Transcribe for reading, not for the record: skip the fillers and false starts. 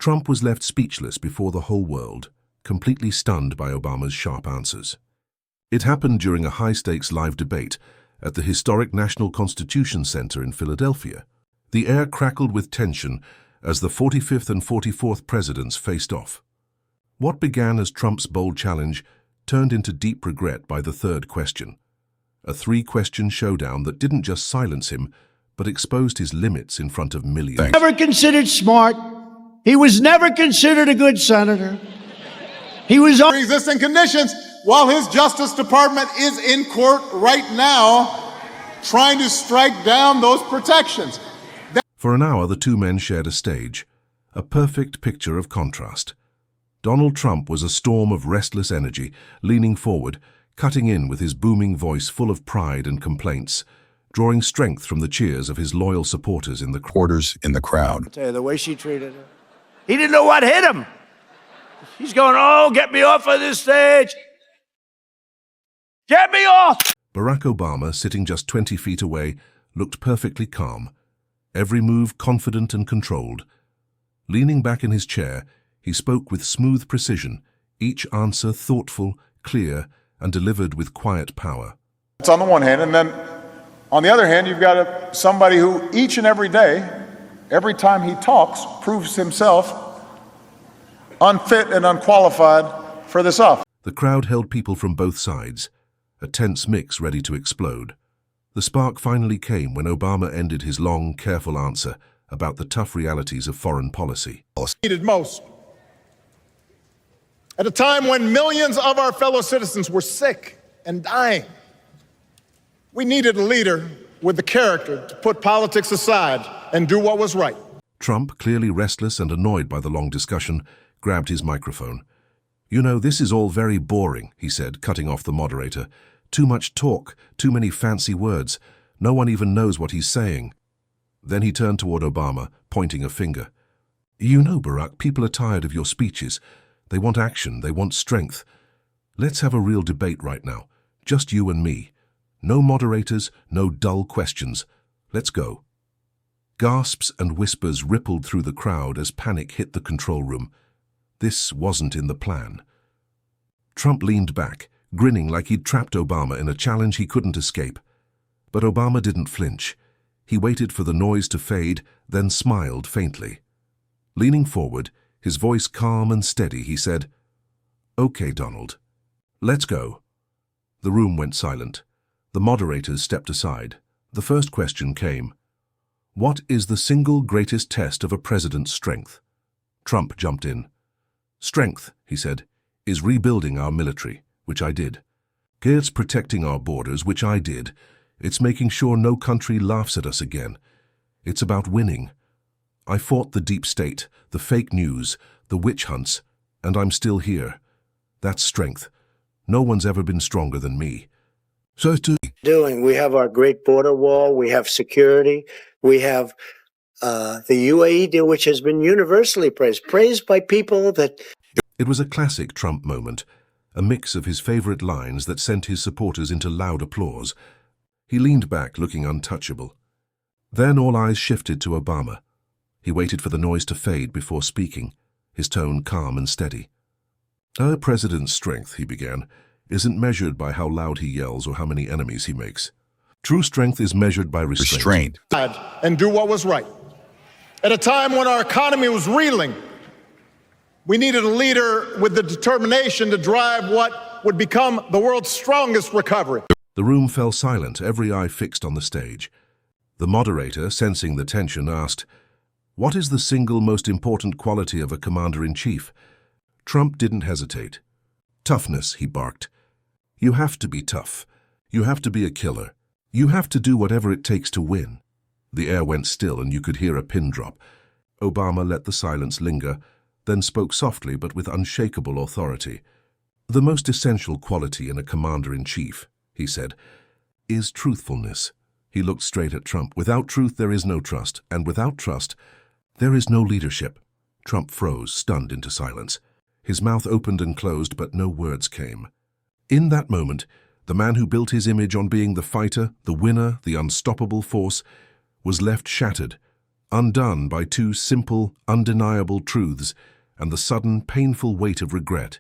Trump was left speechless before the whole world, completely stunned by Obama's sharp answers. It happened during a high-stakes live debate at the historic National Constitution Center in Philadelphia. The air crackled with tension as the 45th and 44th presidents faced off. What began as Trump's bold challenge turned into deep regret by the third question. A three-question showdown that didn't just silence him, but exposed his limits in front of millions. Never considered smart. He was never considered a good senator. He was on existing conditions while his Justice Department is in court right now trying to strike down those protections. For an hour, the two men shared a stage, a perfect picture of contrast. Donald Trump was a storm of restless energy, leaning forward, cutting in with his booming voice full of pride and complaints, drawing strength from the cheers of his loyal supporters in the crowd. I'll tell you, the way she treated her. He didn't know what hit him. He's going, oh, get me off of this stage. Get me off! Barack Obama, sitting just 20 feet away, looked perfectly calm, every move confident and controlled. Leaning back in his chair, he spoke with smooth precision, each answer thoughtful, clear, and delivered with quiet power. That's on the one hand, and then on the other hand, you've got somebody who each and every day, every time he talks, proves himself unfit and unqualified for this office. The crowd held people from both sides, a tense mix ready to explode. The spark finally came when Obama ended his long, careful answer about the tough realities of foreign policy. Needed most. At a time when millions of our fellow citizens were sick and dying, we needed a leader with the character to put politics aside and do what was right. Trump, clearly restless and annoyed by the long discussion, grabbed his microphone. "You know, this is all very boring," he said, cutting off the moderator. "Too much talk, too many fancy words. No one even knows what he's saying." Then he turned toward Obama, pointing a finger. "You know, Barack, people are tired of your speeches. They want action, they want strength. Let's have a real debate right now, just you and me. No moderators, no dull questions. Let's go." Gasps and whispers rippled through the crowd as panic hit the control room. This wasn't in the plan. Trump leaned back, grinning like he'd trapped Obama in a challenge he couldn't escape. But Obama didn't flinch. He waited for the noise to fade, then smiled faintly. Leaning forward, his voice calm and steady, he said, "Okay, Donald, let's go." The room went silent. The moderators stepped aside. The first question came. What is the single greatest test of a president's strength? Trump jumped in. "Strength," he said, "is rebuilding our military," which I did. "It's protecting our borders," which I did. "It's making sure no country laughs at us again. It's about winning. I fought the deep state, the fake news, the witch hunts, and I'm still here. That's strength. No one's ever been stronger than me." So we have our great border wall, we have security, we have the UAE deal, which has been universally praised by people that... It was a classic Trump moment, a mix of his favorite lines that sent his supporters into loud applause. He leaned back, looking untouchable. Then all eyes shifted to Obama. He waited for the noise to fade before speaking, his tone calm and steady. "Our president's strength," he began, "isn't measured by how loud he yells or how many enemies he makes. True strength is measured by restraint. And do what was right. At a time when our economy was reeling, we needed a leader with the determination to drive what would become the world's strongest recovery." The room fell silent, every eye fixed on the stage. The moderator, sensing the tension, asked, "What is the single most important quality of a commander-in-chief?" Trump didn't hesitate. "Toughness," he barked. "You have to be tough. You have to be a killer. You have to do whatever it takes to win." The air went still and you could hear a pin drop. Obama let the silence linger, then spoke softly but with unshakable authority. "The most essential quality in a commander-in-chief," he said, "is truthfulness." He looked straight at Trump. "Without truth, there is no trust, and without trust, there is no leadership." Trump froze, stunned into silence. His mouth opened and closed, but no words came. In that moment, the man who built his image on being the fighter, the winner, the unstoppable force, was left shattered, undone by two simple, undeniable truths and the sudden, painful weight of regret.